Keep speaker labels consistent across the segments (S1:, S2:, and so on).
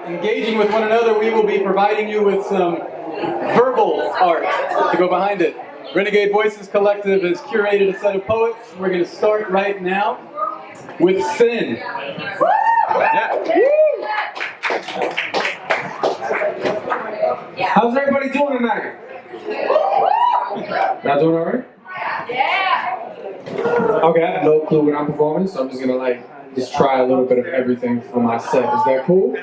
S1: engaging with one another, we will be providing you with some verbal art to go behind it. Renegade Voices Collective has curated a set of poets. We're going to start right now with Sin. Yeah.
S2: How's everybody doing tonight? Y'all doing alright?
S3: Yeah.
S2: Okay, I have no clue what I'm performing, so I'm just gonna just try a little bit of everything for my set. Is that cool?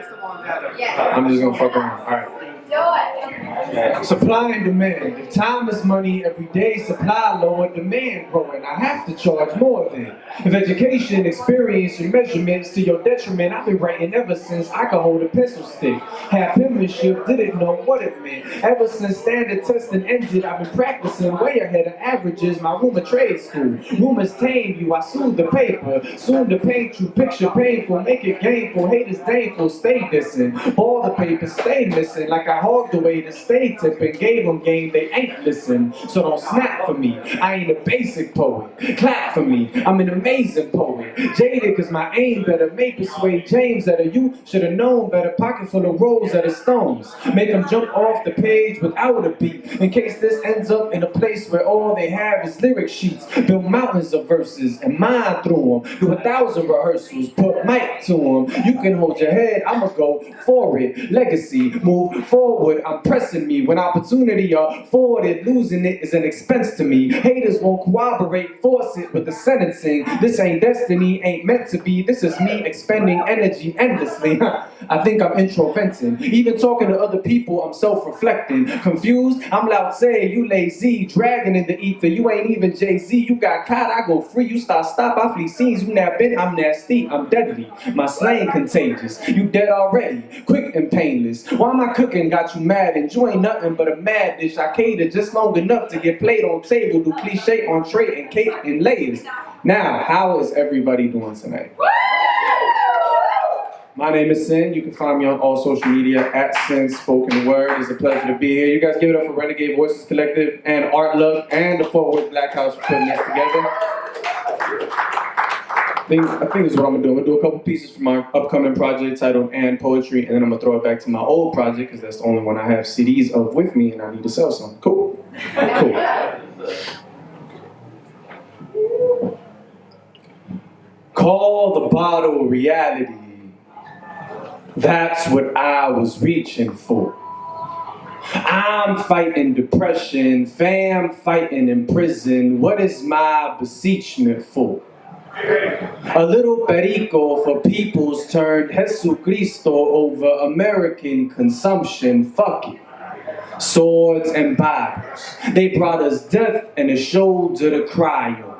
S3: Yeah.
S2: I'm just gonna fuck around. Alright.
S3: Do it.
S2: Supply and demand. If time is money, every day supply lower, demand growing. I have to charge more then. If education, experience, and measurements to your detriment, I've been writing ever since I could hold a pencil stick. Had penmanship, didn't know what it meant. Ever since standard testing ended, I've been practicing way ahead of averages. My room of trade school. Rumors tame you, I soothe the paper. Soon to paint you, picture painful, make it gainful. Haters disdainful, stay dissing. All the paper stay missing, like I hogged away the stay tipping. Gave them game, they ain't listen. So don't snap for me, I ain't a basic poet. Clap for me, I'm an amazing poet. Jaded cause my aim better, may persuade James that you should've known better. Pocket full of rolls that are stones. Make them jump off the page without a beat. In case this ends up in a place where all they have is lyric sheets. Build mountains of verses and mine through them. Do 1,000 rehearsals, put mic to them. You can hold your head, I'ma go for it. Legacy, move forward, I'm pressing me. When opportunity afforded, losing it is an expense to me. Haters won't cooperate, force it with the sentencing. This ain't destiny, ain't meant to be. This is me expending energy endlessly. I think I'm introventing. Even talking to other people, I'm self-reflecting. Confused? I'm loud say, you lazy. Dragging in the ether, you ain't even Jay-Z. You got caught, I go free. You stop, I flee scenes. You nap in, I'm nasty, I'm deadly. My slang contagious. You dead already, quick and painless. Why am I cooking? Got you mad, and you ain't nothing but a mad dish. I cater just long enough to get played on table. Do cliche on tray and cake and layers. Now, how is everybody doing tonight? My name is Sin. You can find me on all social media at sinspokenword. It's a pleasure to be here. You guys give it up for Renegade Voices Collective and Art Love and the Fort Worth Black House for putting this together. I think this is what I'm gonna do. I'm gonna do a couple pieces from my upcoming project titled And Poetry, and then I'm gonna throw it back to my old project because that's the only one I have CDs of with me, and I need to sell some. Cool. Cool. Call the bottle reality. That's what I was reaching for. I'm fighting depression, fam fighting in prison. What is my beseechment for? A little perico for people's turned Jesucristo over American consumption. Fuck it. Swords and Bibles. They brought us death and a shoulder to cry on.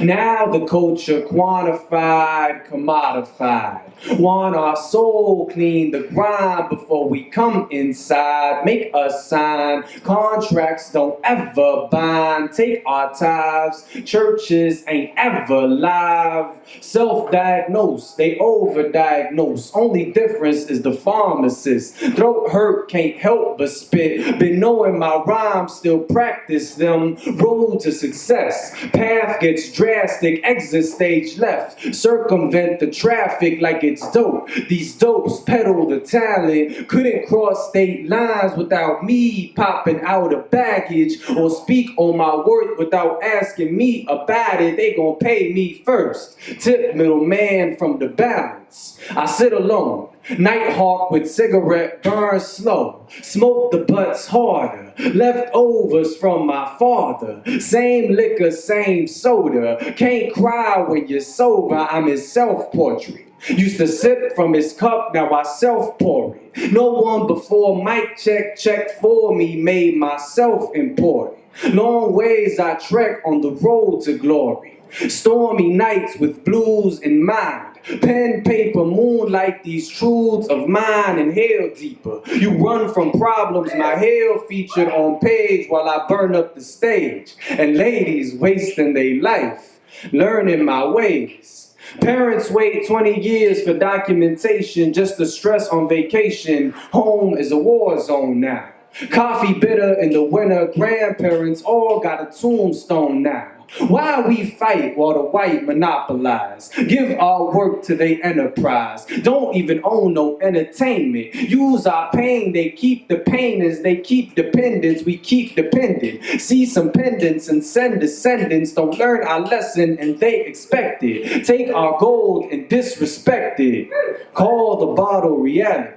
S2: Now the culture quantified, commodified. Want our soul clean the grind before we come inside. Make us sign contracts, don't ever bind. Take our tithes, churches ain't ever live. Self-diagnose, they overdiagnose. Only difference is the pharmacist. Throat hurt, can't help but spit. Been knowing my rhymes, still practice them. Road to success, path gets drastic, exit stage left. Circumvent the traffic like it's dope. These dopes peddle the talent. Couldn't cross state lines without me popping out of baggage or speak on my worth without asking me about it. They gon' pay me first. Tip middleman from the balance. I sit alone. Nighthawk with cigarette burn slow. Smoke the butts harder. Leftovers from my father. Same liquor, same soda. Can't cry when you're sober. I'm his self-portrait. Used to sip from his cup, now I self-pour it. No one before mic checked for me, made myself important. Long ways I trek on the road to glory. Stormy nights with blues in mind. Pen, paper, moonlight, these truths of mine inhale deeper. You run from problems, my hell featured on page while I burn up the stage. And ladies wasting their life, learning my ways. Parents wait 20 years for documentation just to stress on vacation. Home is a war zone now. Coffee bitter in the winter, grandparents all got a tombstone now. Why we fight while the white monopolize? Give our work to their enterprise. Don't even own no entertainment. Use our pain, they keep the painters, they keep dependents, we keep dependent. See some pendants and send descendants, don't learn our lesson and they expect it. Take our gold and disrespect it. Call the bottle reality.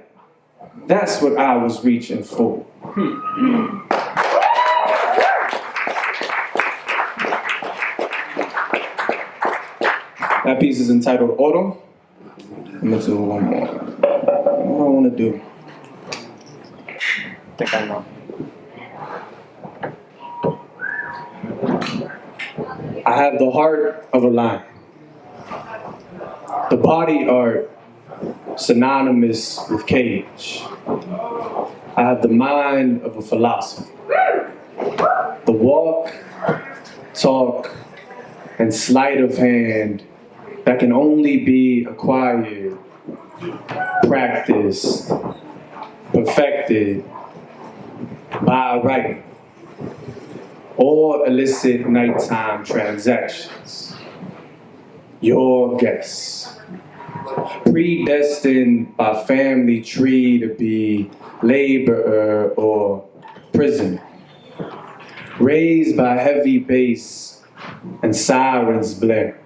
S2: That's what I was reaching for. That piece is entitled Autumn. I'm gonna do one more. What do I want to do? I think I know. I have the heart of a lion. The body art synonymous with cage. I have the mind of a philosopher. The walk, talk, and sleight of hand that can only be acquired, practiced, perfected by writing or illicit nighttime transactions. Your guess. Predestined by family tree to be laborer or prisoner. Raised by heavy bass and sirens blare.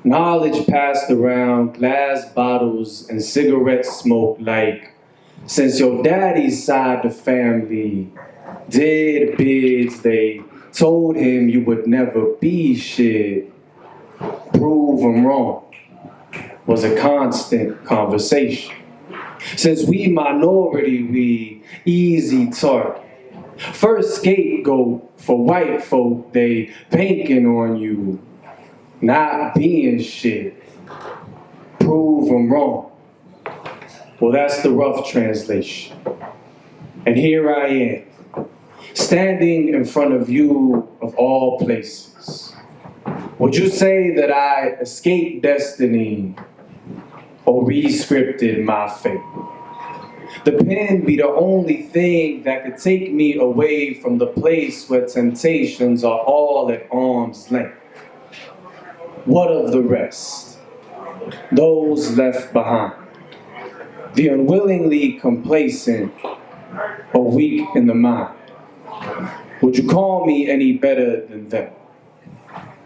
S2: Knowledge passed around glass bottles and cigarette smoke like, since your daddy's side of the family did bids, they told him you would never be shit. Prove him wrong was a constant conversation. Since we minority, we easy target. First scapegoat for white folk, they banking on you not being shit. Prove them wrong. Well, that's the rough translation. And here I am, standing in front of you of all places. Would you say that I escaped destiny or re-scripted my fate? The pen be the only thing that could take me away from the place where temptations are all at arm's length. What of the rest? Those left behind. The unwillingly complacent or weak in the mind. Would you call me any better than them?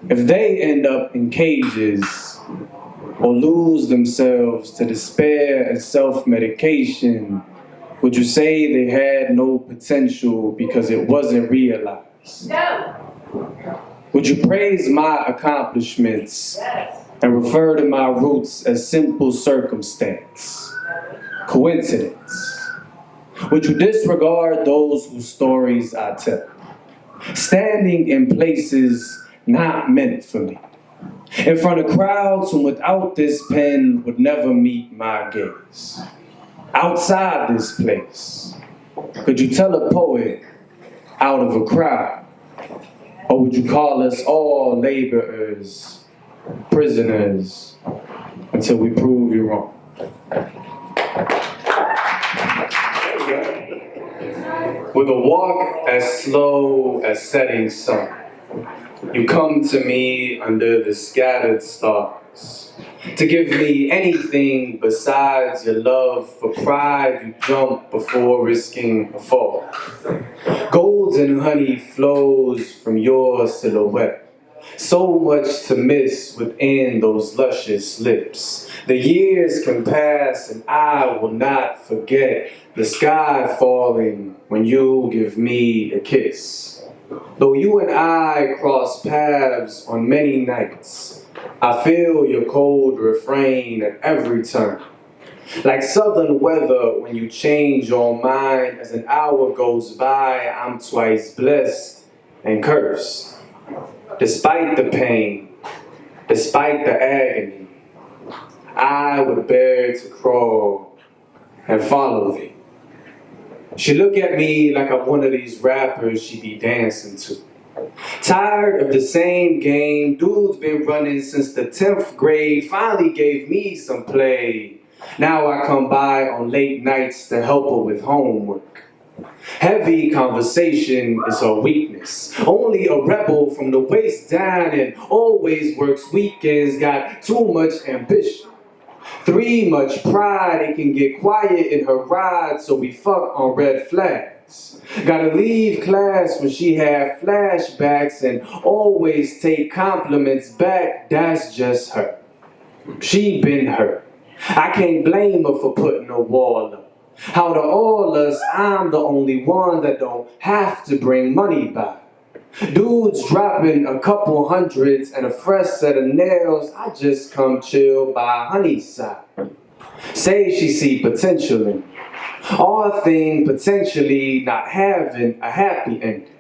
S2: If they end up in cages or lose themselves to despair and self-medication, would you say they had no potential because it wasn't realized?
S3: No.
S2: Would you praise my accomplishments and refer to my roots as simple circumstance, coincidence? Would you disregard those whose stories I tell, standing in places not meant for me, in front of crowds who without this pen would never meet my gaze? Outside this place, could you tell a poet out of a crowd? Or would you call us all laborers, prisoners, until we prove you wrong? With a walk as slow as setting sun, you come to me under the scattered stars. To give me anything besides your love for pride, you jump before risking a fall. Golden honey flows from your silhouette. So much to miss within those luscious lips. The years can pass and I will not forget the sky falling when you give me a kiss. Though you and I cross paths on many nights, I feel your cold refrain at every turn. Like southern weather when you change your mind, as an hour goes by, I'm twice blessed and cursed. Despite the pain, despite the agony, I would bear to crawl and follow thee. She look at me like I'm one of these rappers she be dancing to. Tired of the same game, dude's been running since the 10th grade, finally gave me some play. Now I come by on late nights to help her with homework. Heavy conversation is her weakness. Only a rebel from the waist down and always works weekends. Got too much ambition. Three much pride, it can get quiet in her ride, so we fuck on red flags. Gotta leave class when she had flashbacks and always take compliments back, that's just her. She been hurt. I can't blame her for putting a wall up. How to all us, I'm the only one that don't have to bring money back. Dudes dropping a couple hundreds and a fresh set of nails, I just come chill by Honeyside. Say she see potential in me. Our thing potentially not having a happy ending.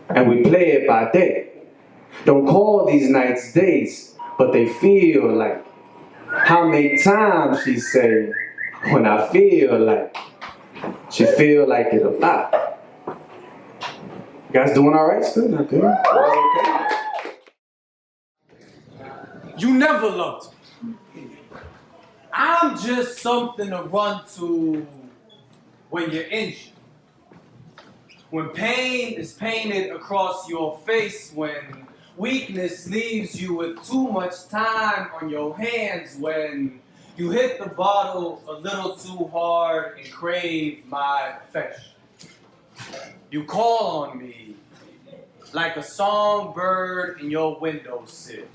S2: And we play it by day. Don't call these nights days, but they feel like. How many times she say, when I feel like. She feel like it a lot. You guys doing all right still? Not good? Okay.
S4: You never loved me. I'm just something to run to when you're injured. When pain is painted across your face, when weakness leaves you with too much time on your hands, when you hit the bottle a little too hard and crave my affection. You call on me like a songbird in your windowsill.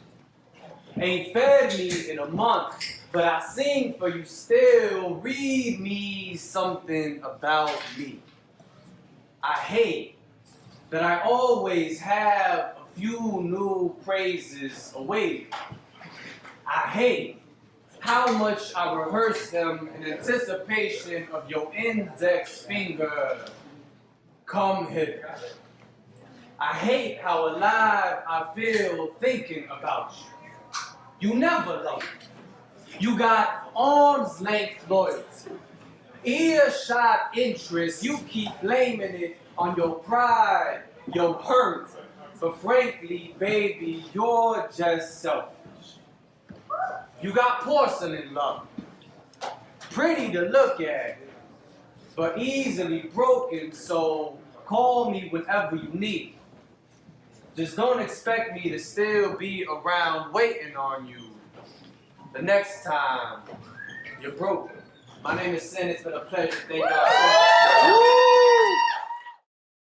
S4: Ain't fed me in a month, but I sing for you still. Read me something about me. I hate that I always have a few new praises awaiting. I hate how much I rehearse them in anticipation of your index finger. Come hither. I hate how alive I feel thinking about you. You never loved me. You got arm's length loyalty. Earshot interest, you keep blaming it on your pride, your hurt. But frankly, baby, you're just selfish. You got porcelain love. Pretty to look at, but easily broken, so call me whenever you need. Just don't expect me to still be around waiting on you the next time you're broken. My name is Sin. It's been a pleasure. Thank y'all so much.